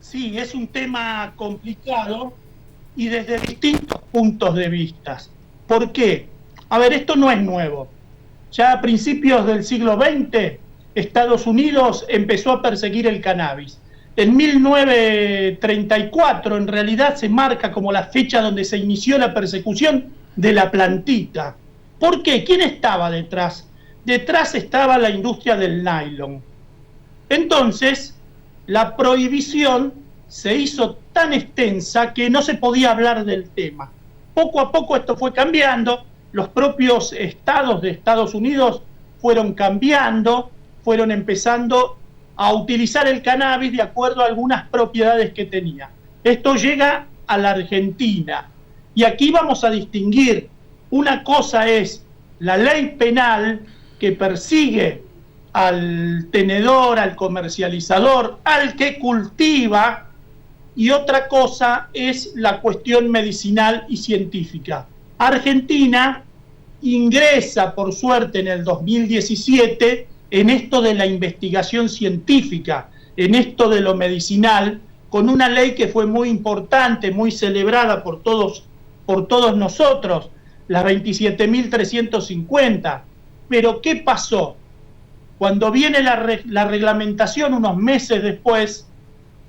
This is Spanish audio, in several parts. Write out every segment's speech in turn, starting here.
Sí, es un tema complicado y desde distintos puntos de vista. ¿Por qué? A ver, esto no es nuevo. Ya a principios del siglo XX, Estados Unidos empezó a perseguir el cannabis. En 1934, en realidad, se marca como la fecha donde se inició la persecución de la plantita. ¿Por qué? ¿Quién estaba detrás? Detrás estaba la industria del nylon. Entonces, la prohibición se hizo tan extensa que no se podía hablar del tema. Poco a poco esto fue cambiando, los propios estados de Estados Unidos fueron cambiando, fueron empezando a utilizar el cannabis de acuerdo a algunas propiedades que tenía. Esto llega a la Argentina y aquí vamos a distinguir, una cosa es la ley penal que persigue al tenedor, al comercializador, al que cultiva, y otra cosa es la cuestión medicinal y científica. Argentina ingresa, por suerte, en el 2017 en esto de la investigación científica, en esto de lo medicinal, con una ley que fue muy importante, muy celebrada por todos nosotros, la 27.350. Pero ¿qué pasó? Cuando viene la reglamentación, unos meses después,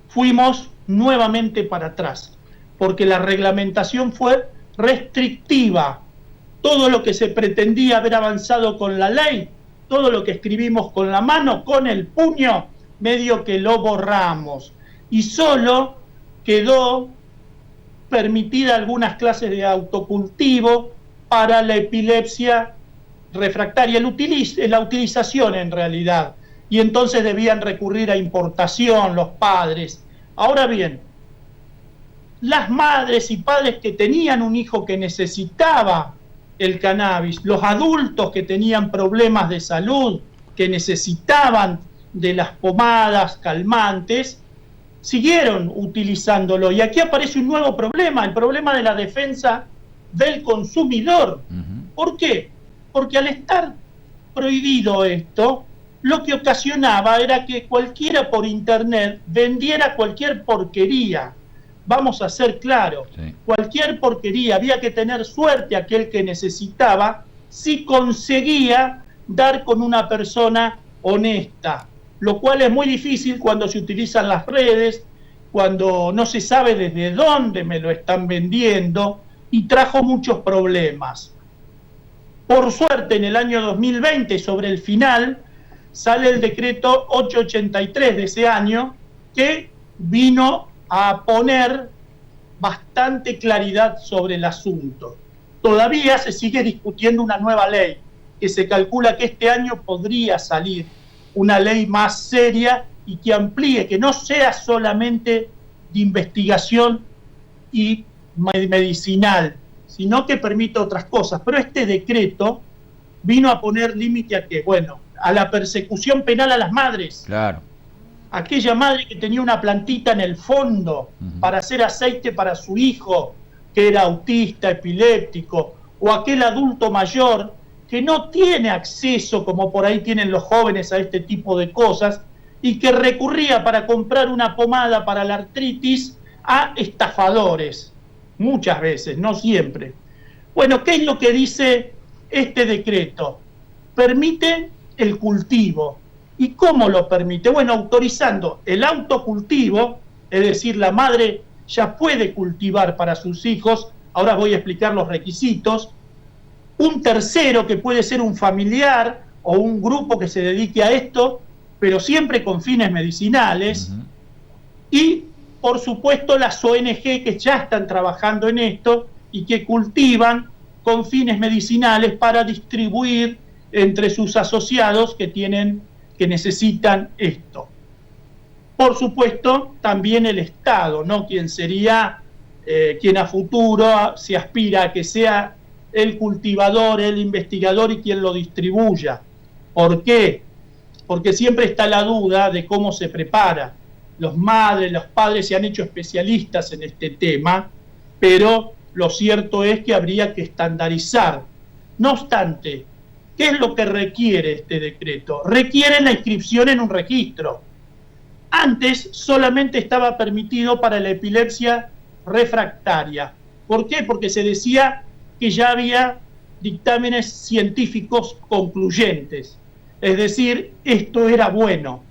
fuimos nuevamente para atrás, porque la reglamentación fue restrictiva. Todo lo que se pretendía haber avanzado con la ley, todo lo que escribimos con la mano, con el puño, medio que lo borramos. Y solo quedó permitida algunas clases de autocultivo para la epilepsia refractaria, la utilización en realidad, y entonces debían recurrir a importación los padres. Ahora bien, las madres y padres que tenían un hijo que necesitaba el cannabis, los adultos que tenían problemas de salud, que necesitaban de las pomadas calmantes, siguieron utilizándolo. Y aquí aparece un nuevo problema, el problema de la defensa del consumidor. ¿Por qué? Porque al estar prohibido esto, lo que ocasionaba era que cualquiera por internet vendiera cualquier porquería. Vamos a ser claros, sí. Cualquier porquería, había que tener suerte aquel que necesitaba si conseguía dar con una persona honesta, lo cual es muy difícil cuando se utilizan las redes, cuando no se sabe desde dónde me lo están vendiendo, y trajo muchos problemas. Por suerte, en el año 2020, sobre el final, sale el decreto 883 de ese año, que vino a poner bastante claridad sobre el asunto. Todavía se sigue discutiendo una nueva ley, que se calcula que este año podría salir una ley más seria y que amplíe, que no sea solamente de investigación y medicinal, sino que permita otras cosas. Pero este decreto vino a poner límite a qué? Bueno, a la persecución penal a las madres. Claro. Aquella madre que tenía una plantita en el fondo para hacer aceite para su hijo, que era autista, epiléptico, o aquel adulto mayor que no tiene acceso, como por ahí tienen los jóvenes, a este tipo de cosas, y que recurría para comprar una pomada para la artritis a estafadores, muchas veces, no siempre. Bueno, ¿qué es lo que dice este decreto? Permite el cultivo. ¿Y cómo lo permite? Bueno, autorizando el autocultivo, es decir, la madre ya puede cultivar para sus hijos, ahora voy a explicar los requisitos, un tercero que puede ser un familiar o un grupo que se dedique a esto, pero siempre con fines medicinales, y por supuesto las ONG que ya están trabajando en esto y que cultivan con fines medicinales para distribuir entre sus asociados que necesitan esto. Por supuesto, también el Estado, ¿no? Quien sería, quien a futuro se aspira a que sea el cultivador, el investigador y quien lo distribuya. ¿Por qué? Porque siempre está la duda de cómo se prepara. Los madres, los padres se han hecho especialistas en este tema, pero lo cierto es que habría que estandarizar. No obstante, ¿qué es lo que requiere este decreto? Requiere la inscripción en un registro. Antes solamente estaba permitido para la epilepsia refractaria. ¿Por qué? Porque se decía que ya había dictámenes científicos concluyentes. Es decir, esto era bueno.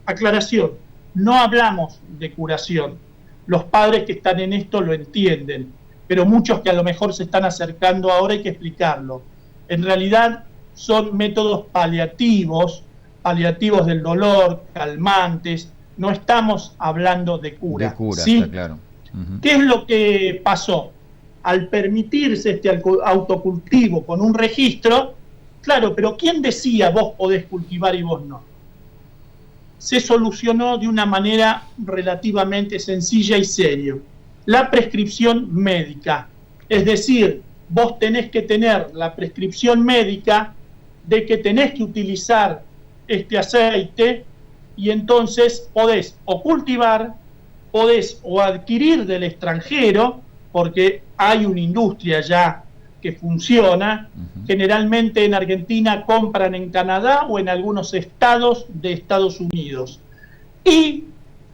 Aclaración, no hablamos de curación. Los padres que están en esto lo entienden, pero muchos que a lo mejor se están acercando ahora hay que explicarlo. En realidad son métodos paliativos del dolor, calmantes. No estamos hablando de cura. De cura, ¿sí? Está claro. ¿Qué es lo que pasó? Al permitirse este autocultivo con un registro, claro, pero ¿quién decía vos podés cultivar y vos no? Se solucionó de una manera relativamente sencilla y seria. La prescripción médica. Es decir, vos tenés que tener la prescripción médica de que tenés que utilizar este aceite y entonces podés o cultivar, podés o adquirir del extranjero, porque hay una industria ya que funciona. Generalmente en Argentina compran en Canadá o en algunos estados de Estados Unidos. Y,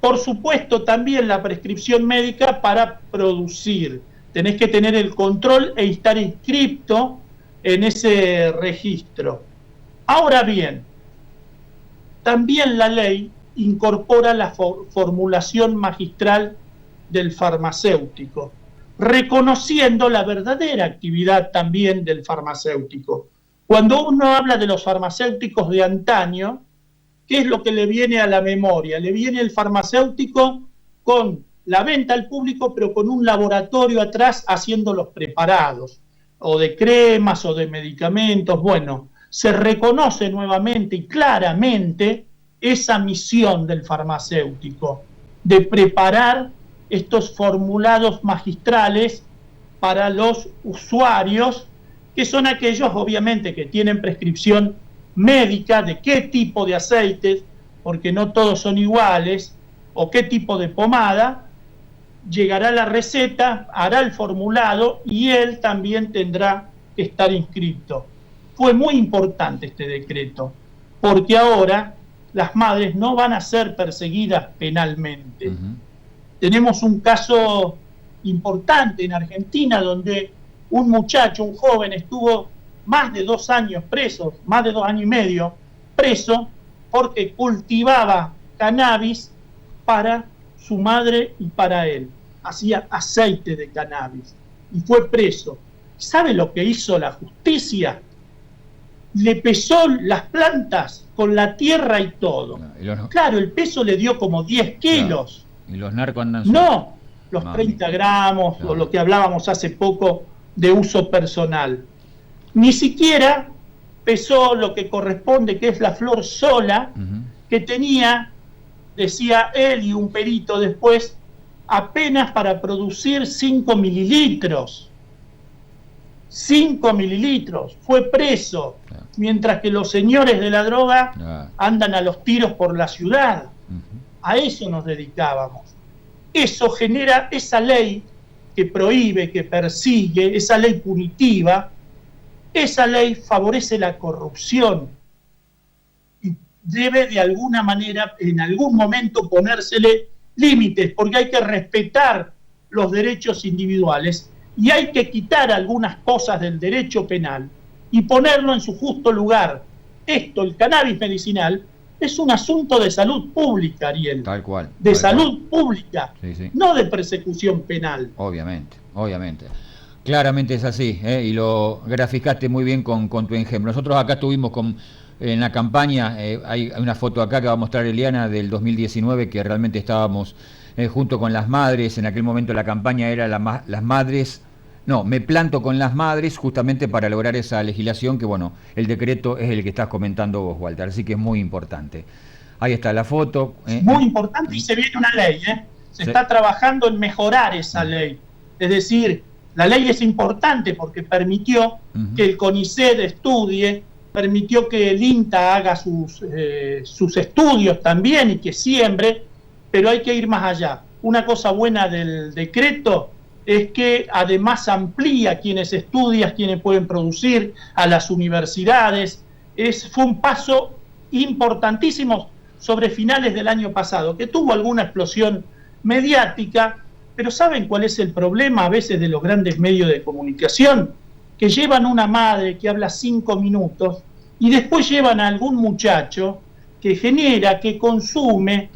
por supuesto, también la prescripción médica para producir. Tenés que tener el control e estar inscripto en ese registro. Ahora bien, también la ley incorpora la formulación magistral del farmacéutico, reconociendo la verdadera actividad también del farmacéutico. Cuando uno habla de los farmacéuticos de antaño, ¿qué es lo que le viene a la memoria? Le viene el farmacéutico con la venta al público, pero con un laboratorio atrás haciendo los preparados, o de cremas o de medicamentos. Bueno, se reconoce nuevamente y claramente esa misión del farmacéutico, de preparar estos formulados magistrales para los usuarios, que son aquellos obviamente que tienen prescripción médica de qué tipo de aceites, porque no todos son iguales, o qué tipo de pomada. Llegará la receta, hará el formulado y él también tendrá que estar inscrito. Fue muy importante este decreto, porque ahora las madres no van a ser perseguidas penalmente. Tenemos un caso importante en Argentina donde un muchacho, un joven, estuvo más de 2 años preso, más de 2 años y medio preso, porque cultivaba cannabis para su madre y para él. Hacía aceite de cannabis y fue preso. ¿Sabe lo que hizo la justicia? Le pesó las plantas con la tierra y todo. Claro, el peso le dio como 10 kilos. ¿Y los narcos andan No, los 30 gramos o lo que hablábamos hace poco de uso personal. Ni siquiera pesó lo que corresponde, que es la flor sola, que tenía, decía él y un perito después, apenas para producir 5 mililitros. 5 mililitros. Fue preso, mientras que los señores de la droga andan a los tiros por la ciudad. A eso nos dedicábamos. Eso genera esa ley que prohíbe, que persigue, esa ley punitiva. Esa ley favorece la corrupción y debe de alguna manera, en algún momento, ponérsele límites, porque hay que respetar los derechos individuales y hay que quitar algunas cosas del derecho penal y ponerlo en su justo lugar. Esto, el cannabis medicinal, es un asunto de salud pública, Ariel. Tal cual. De salud pública, sí. No de persecución penal. Obviamente. Claramente es así, y lo graficaste muy bien con tu ejemplo. Nosotros acá estuvimos en la campaña, hay una foto acá que va a mostrar Eliana del 2019, que realmente estábamos junto con las madres. En aquel momento la campaña era las madres, no, me planto con las madres, justamente para lograr esa legislación que, bueno, el decreto es el que estás comentando vos, Walter, así que es muy importante. Ahí está la foto. Muy importante, y se viene una ley, se está trabajando en mejorar esa ley. Es decir, la ley es importante porque permitió que el CONICET estudie, permitió que el INTA haga sus estudios también y que siembre, pero hay que ir más allá. Una cosa buena del decreto es que además amplía quienes estudian, quienes pueden producir, a las universidades. Fue un paso importantísimo, sobre finales del año pasado, que tuvo alguna explosión mediática, pero ¿saben cuál es el problema a veces de los grandes medios de comunicación? Que llevan una madre que habla 5 minutos y después llevan a algún muchacho que genera, que consume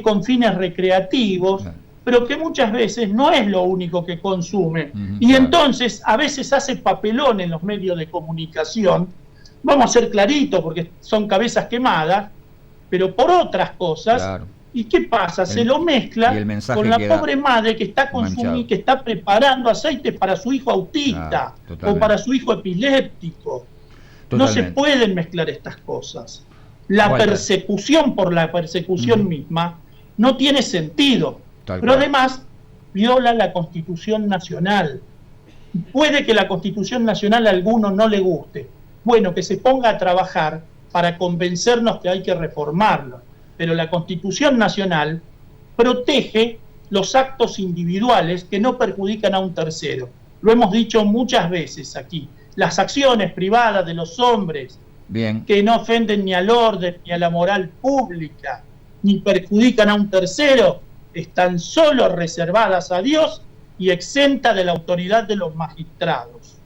con fines recreativos, pero que muchas veces no es lo único que consume. Y entonces a veces hace papelón en los medios de comunicación, vamos a ser claritos porque son cabezas quemadas, pero por otras cosas. Claro. ¿Y qué pasa? Se lo mezcla con la pobre madre que está consumiendo, que está preparando aceites para su hijo autista o para su hijo epiléptico. No se pueden mezclar estas cosas. La persecución por la persecución misma no tiene sentido. Pero además viola la Constitución Nacional. Puede que la Constitución Nacional a alguno no le guste. Bueno, que se ponga a trabajar para convencernos que hay que reformarlo. Pero la Constitución Nacional protege los actos individuales que no perjudican a un tercero. Lo hemos dicho muchas veces aquí. Las acciones privadas de los hombres, que no ofenden ni al orden ni a la moral pública, ni perjudican a un tercero, están solo reservadas a Dios y exentas de la autoridad de los magistrados.